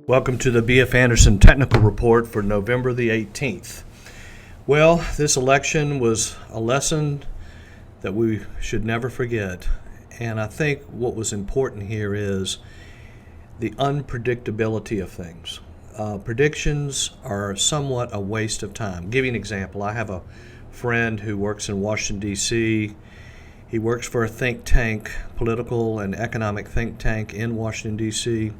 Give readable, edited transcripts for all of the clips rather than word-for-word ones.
Welcome to the B.F. Anderson Technical Report for November the 18th. Well, this election was a lesson that we should never forget. And I think what was important here is the unpredictability of things. Predictions are somewhat a waste of time. I'll give you an example. I have a friend who works in Washington, D.C. He works for a think tank, political and economic think tank in Washington, D.C.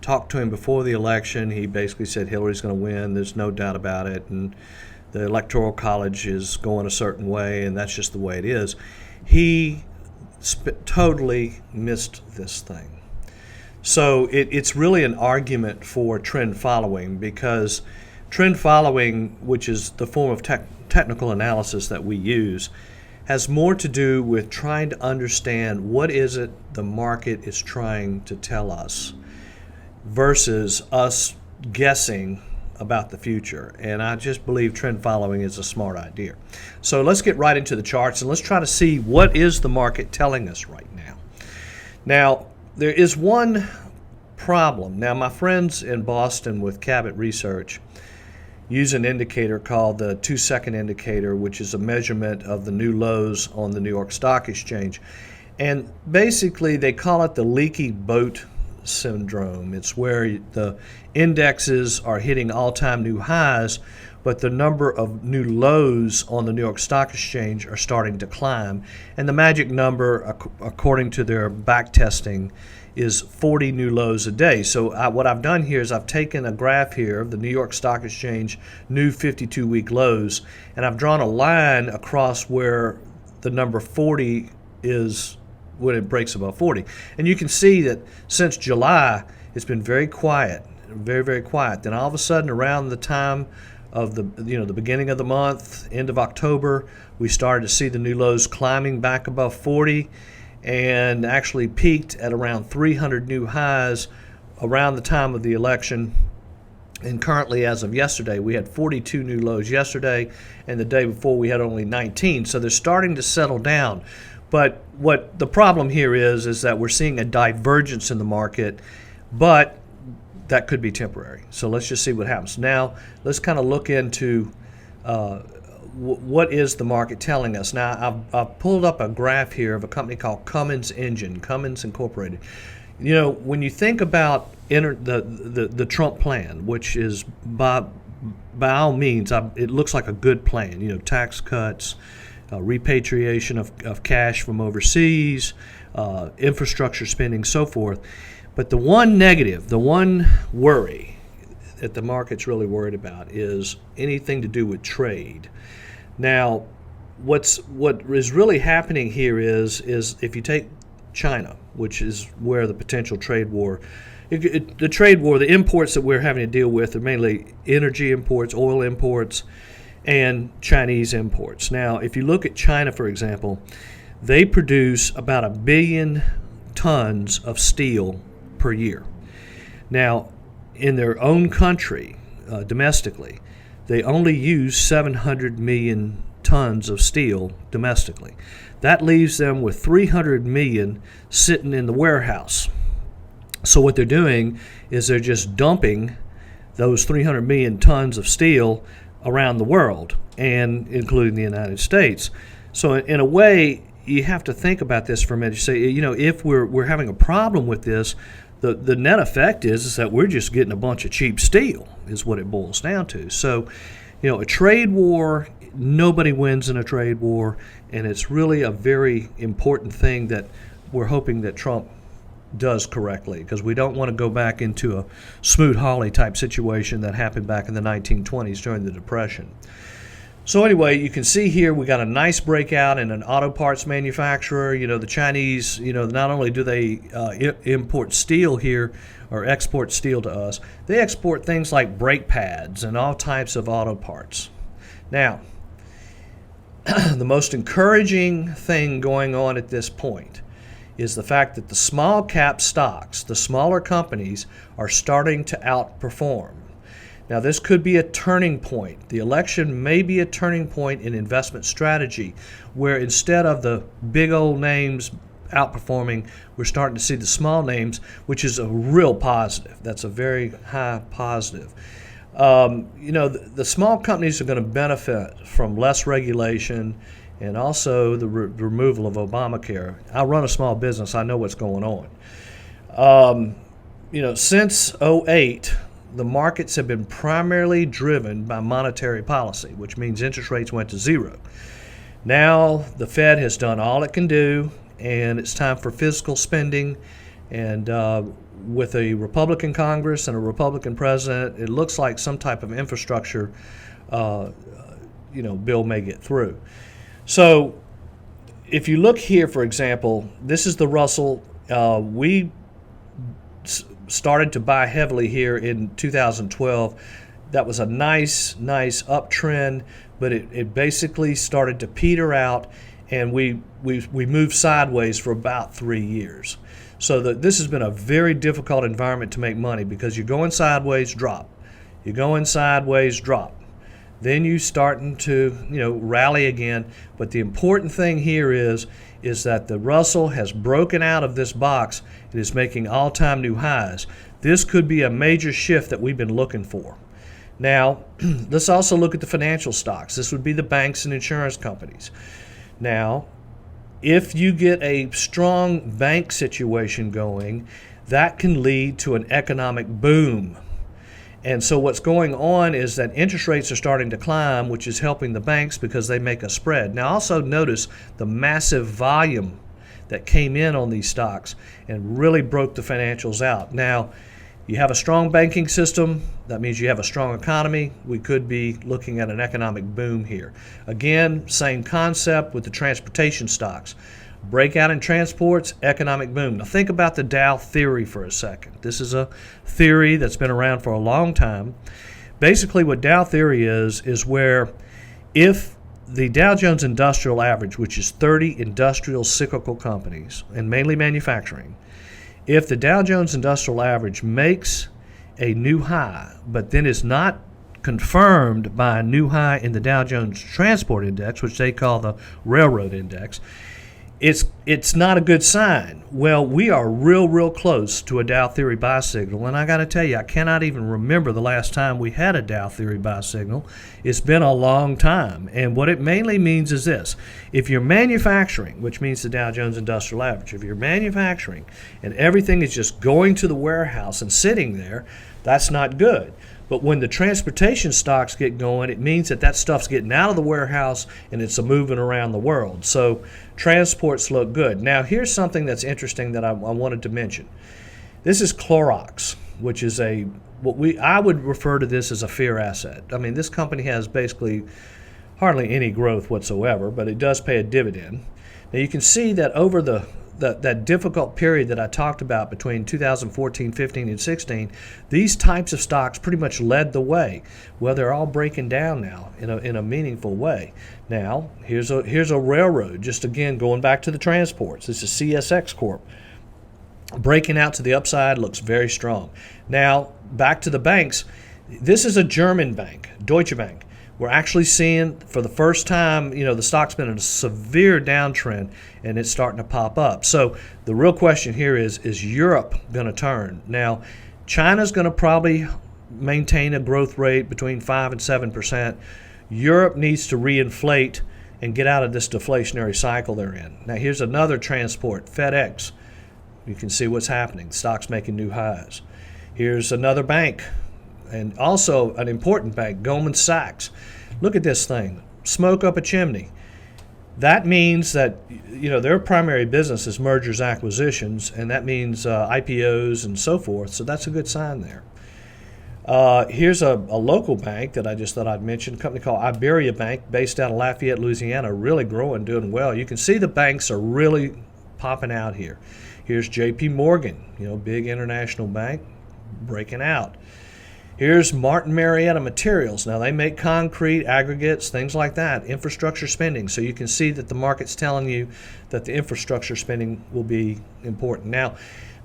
Talked to him before the election. He basically said Hillary's going to win. There's no doubt about it. And the Electoral College is going a certain way, and that's just the way it is. He totally missed this thing. So it's really an argument for trend following, because trend following, which is the form of technical analysis that we use, has more to do with trying to understand what is it the market is trying to tell us versus us guessing about the future. And I just believe trend following is a smart idea. So let's get right into the charts and let's try to see what is the market telling us right now. Now, there is one problem. Now, my friends in Boston with Cabot Research use an indicator called the 2-second indicator, which is a measurement of the new lows on the New York Stock Exchange. And basically, they call it the leaky boat syndrome. It's where the indexes are hitting all-time new highs, but the number of new lows on the New York Stock Exchange are starting to climb. And the magic number, according to their back testing, is 40 new lows a day. So what I've done here is I've taken a graph here of the New York Stock Exchange new 52-week lows, and I've drawn a line across where the number 40 is when it breaks above 40. And you can see that since July, it's been very quiet, very, very quiet. Then all of a sudden, around the time of the beginning of the month, end of October, we started to see the new lows climbing back above 40 and actually peaked at around 300 new highs around the time of the election. And currently, as of yesterday, we had 42 new lows yesterday, and the day before we had only 19. So they're starting to settle down. But what the problem here is that we're seeing a divergence in the market, but that could be temporary. So let's just see what happens. Now, let's kind of look into what is the market telling us. Now, I've pulled up a graph here of a company called Cummins Incorporated. You know, when you think about the Trump plan, which is by all means, it looks like a good plan. You know, tax cuts, repatriation of cash from overseas, infrastructure spending, so forth. But the one negative, the one worry that the market's really worried about is anything to do with trade. Now, what is really happening here is if you take China, which is where the potential trade war, the imports that we're having to deal with are mainly energy imports, oil imports, and Chinese imports. Now, if you look at China, for example, they produce about 1 billion tons of steel per year. Now, in their own country, domestically, they only use 700 million tons of steel domestically. That leaves them with 300 million sitting in the warehouse. So what they're doing is they're just dumping those 300 million tons of steel around the world, and including the United States. So in a way, you have to think about this for a minute. You say, you know, if we're having a problem with this, the net effect is that we're just getting a bunch of cheap steel, is what it boils down to. So, you know, a trade war, nobody wins in a trade war, and it's really a very important thing that we're hoping that Trump does correctly, because we don't want to go back into a Smoot-Hawley type situation that happened back in the 1920s during the Depression. So anyway, you can see here we got a nice breakout in an auto parts manufacturer. You know, the Chinese, you know, not only do they import steel here or export steel to us, they export things like brake pads and all types of auto parts. Now, the most encouraging thing going on at this point is the fact that the small cap stocks, the smaller companies, are starting to outperform. Now, this could be a turning point. The election may be a turning point in investment strategy, where instead of the big old names outperforming. We're starting to see the small names, which is a real positive. That's a very high positive. The small companies are going to benefit from less regulation and also the removal of Obamacare. I run a small business. I know what's going on. Since '08, the markets have been primarily driven by monetary policy, which means interest rates went to zero. Now the Fed has done all it can do, and it's time for fiscal spending. And with a Republican Congress and a Republican president, it looks like some type of infrastructure bill may get through. So if you look here, for example, this is the Russell. We started to buy heavily here in 2012. That was a nice uptrend, but it basically started to peter out, and we moved sideways for about 3 years. So this has been a very difficult environment to make money because you're going sideways, drop. You're going sideways, drop. Then you starting to rally again. But the important thing here is that the Russell has broken out of this box. It is making all-time new highs. This could be a major shift that we've been looking for. Now, let's also look at the financial stocks. This would be the banks and insurance companies. Now, if you get a strong bank situation going, that can lead to an economic boom. And so what's going on is that interest rates are starting to climb, which is helping the banks because they make a spread. Now also notice the massive volume that came in on these stocks and really broke the financials out. Now, you have a strong banking system. That means you have a strong economy. We could be looking at an economic boom here. Again, same concept with the transportation stocks. Breakout in transports, economic boom. Now think about the Dow theory for a second. This is a theory that's been around for a long time. Basically what Dow theory is where if the Dow Jones Industrial Average, which is 30 industrial cyclical companies and mainly manufacturing, if the Dow Jones Industrial Average makes a new high but then is not confirmed by a new high in the Dow Jones Transport Index, which they call the Railroad Index, it's not a good sign. Well, we are real close to a Dow theory buy signal, and I got to tell you, I cannot even remember the last time we had a Dow theory buy signal. It's been a long time, and what it mainly means is this. If you're manufacturing, which means the Dow Jones Industrial Average, if you're manufacturing and everything is just going to the warehouse and sitting there, that's not good. But when the transportation stocks get going, it means that stuff's getting out of the warehouse and it's moving around the world. So transports look good. Now, here's something that's interesting that I wanted to mention. This is Clorox, which is I would refer to this as a fear asset. I mean, this company has basically hardly any growth whatsoever, but it does pay a dividend. Now, you can see that over that difficult period that I talked about between 2014, 15, and 16, these types of stocks pretty much led the way. Well, they're all breaking down now in a meaningful way. Now, here's a railroad, just again going back to the transports. This is CSX Corp. Breaking out to the upside, looks very strong. Now, back to the banks. This is a German bank, Deutsche Bank. We're actually seeing for the first time, the stock's been in a severe downtrend and it's starting to pop up. So the real question here is Europe going to turn? Now, China's going to probably maintain a growth rate between 5 and 7%. Europe needs to reinflate and get out of this deflationary cycle they're in. Now, here's another transport, FedEx. You can see what's happening. The stock's making new highs. Here's another bank, and also an important bank, Goldman Sachs. Look at this thing, smoke up a chimney. That means that their primary business is mergers, acquisitions, and that means IPOs and so forth. So that's a good sign there. Here's a local bank that I just thought I'd mention, a company called Iberiabank, based out of Lafayette, Louisiana, really growing, doing well. You can see the banks are really popping out here. Here's JPMorgan, big international bank, breaking out. Here's Marietta Materials. Now, they make concrete, aggregates, things like that, infrastructure spending. So you can see that the market's telling you that the infrastructure spending will be important. Now,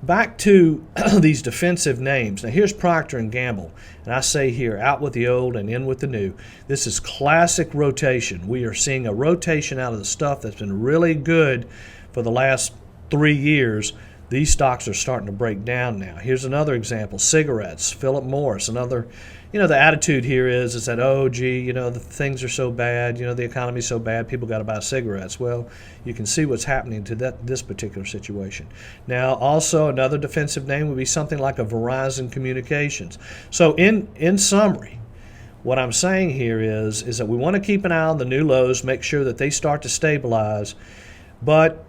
back to these defensive names. Now, here's Procter Gamble. And I say here, out with the old and in with the new. This is classic rotation. We are seeing a rotation out of the stuff that's been really good for the last 3 years, these stocks are starting to break down now. Here's another example: cigarettes, Philip Morris. Another, the attitude here is that, oh, gee, the things are so bad, the economy's so bad, people got to buy cigarettes. Well, you can see what's happening to this particular situation. Now, also another defensive name would be something like a Verizon Communications. So in summary, what I'm saying here is that we want to keep an eye on the new lows, make sure that they start to stabilize, but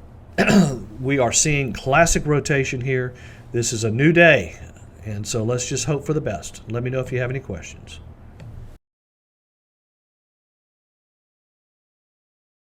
we are seeing classic rotation here. This is a new day, and so let's just hope for the best. Let me know if you have any questions.